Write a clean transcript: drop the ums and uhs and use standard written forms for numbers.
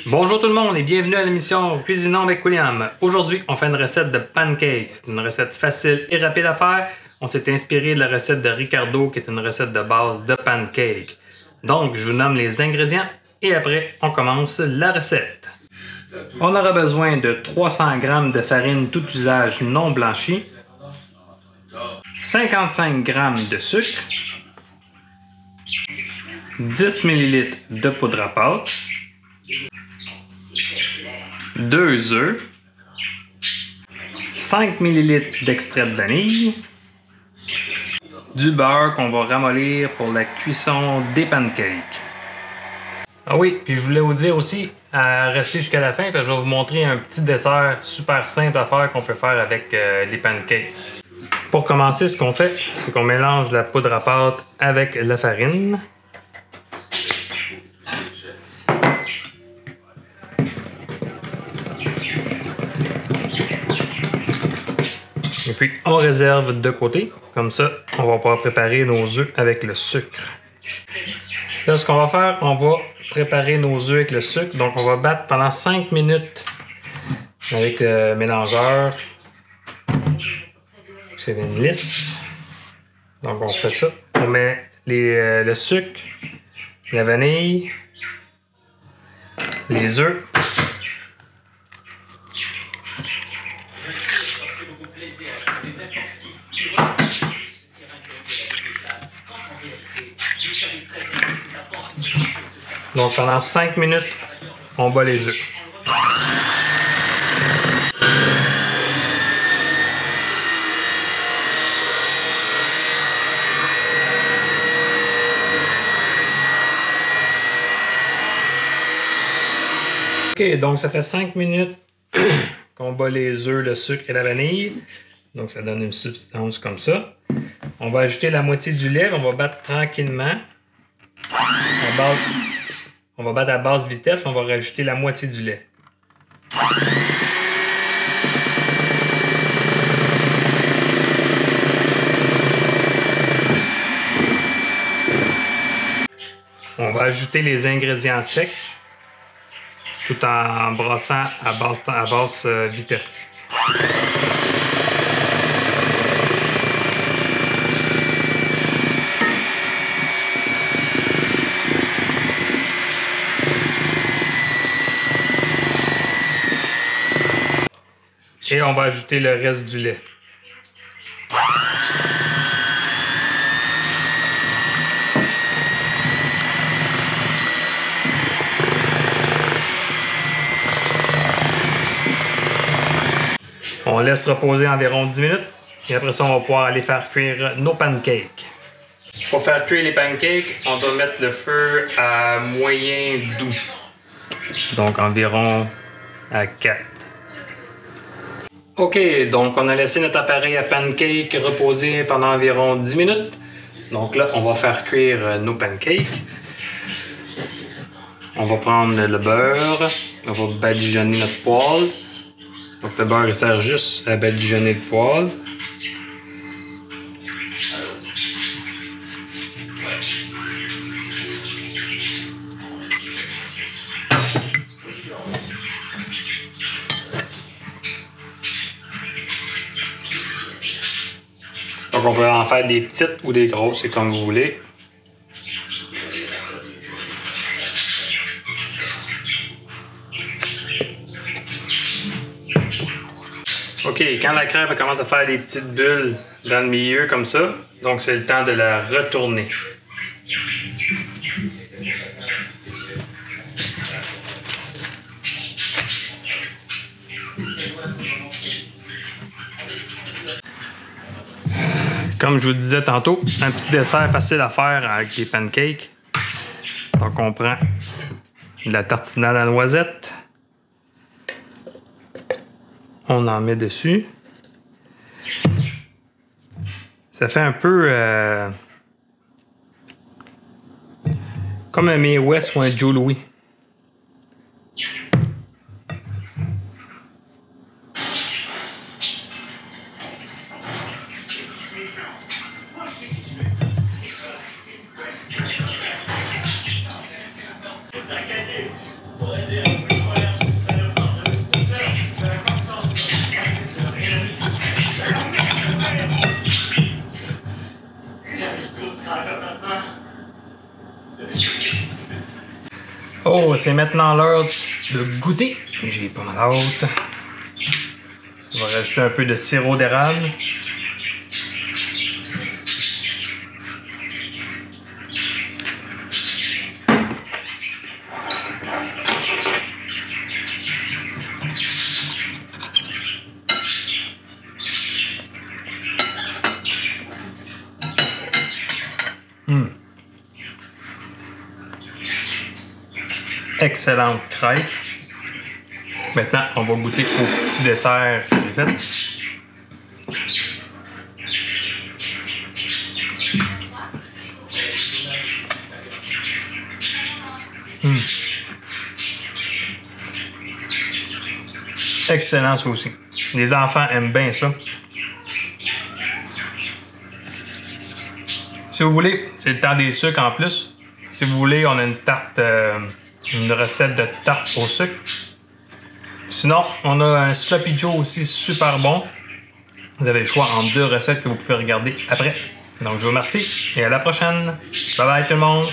Bonjour tout le monde et bienvenue à l'émission Cuisinons avec William. Aujourd'hui, on fait une recette de pancakes. C'est une recette facile et rapide à faire. On s'est inspiré de la recette de Ricardo qui est une recette de base de pancakes. Donc, je vous nomme les ingrédients et après, on commence la recette. On aura besoin de 300 g de farine tout usage non blanchie, 55 g de sucre, 10 ml de poudre à pâte, 2 œufs, 5 ml d'extrait de vanille, du beurre qu'on va ramollir pour la cuisson des pancakes. Ah oui, puis je voulais vous dire aussi à rester jusqu'à la fin parce que je vais vous montrer un petit dessert super simple à faire qu'on peut faire avec les pancakes. Pour commencer, ce qu'on fait, c'est qu'on mélange la poudre à pâte avec la farine. Et puis, on réserve de côté. Comme ça, on va pouvoir préparer nos œufs avec le sucre. Là, ce qu'on va faire, on va préparer nos œufs avec le sucre. Donc, on va battre pendant 5 minutes avec le mélangeur. C'est une lisse. Donc, on fait ça. On met le sucre, la vanille, les œufs. Donc pendant 5 minutes, on bat les œufs. Ok, donc ça fait 5 minutes qu'on bat les œufs, le sucre et la vanille. Donc ça donne une substance comme ça. On va ajouter la moitié du lait, on va battre tranquillement. On va battre à basse vitesse, puis on va rajouter la moitié du lait. On va ajouter les ingrédients secs tout en brossant à basse vitesse. Et on va ajouter le reste du lait. On laisse reposer environ 10 minutes et après ça, on va pouvoir aller faire cuire nos pancakes. Pour faire cuire les pancakes, on doit mettre le feu à moyen doux. Donc environ à 4. Ok, donc on a laissé notre appareil à pancakes reposer pendant environ 10 minutes. Donc là, on va faire cuire nos pancakes. On va prendre le beurre, on va badigeonner notre poêle. Donc le beurre, il sert juste à badigeonner le poêle. Donc on peut en faire des petites ou des grosses, c'est comme vous voulez. Ok, quand la crème commence à faire des petites bulles dans le milieu comme ça, donc c'est le temps de la retourner. Comme je vous disais tantôt, un petit dessert facile à faire avec les pancakes. Donc on prend de la tartinade à noisette. On en met dessus. Ça fait un peu comme un Mae West ou un Joe Louis. c'est maintenant l'heure de goûter. J'ai pas mal hâte. On va rajouter un peu de sirop d'érable. Excellente crêpe. Maintenant, on va goûter au petit dessert que j'ai fait. Excellent ça aussi. Les enfants aiment bien ça. Si vous voulez, c'est le temps des sucres en plus. Si vous voulez, on a une tarte, une recette de tarte au sucre. Sinon, on a un Sloppy Joe aussi super bon. Vous avez le choix entre deux recettes que vous pouvez regarder après. Donc, je vous remercie et à la prochaine. Bye bye tout le monde!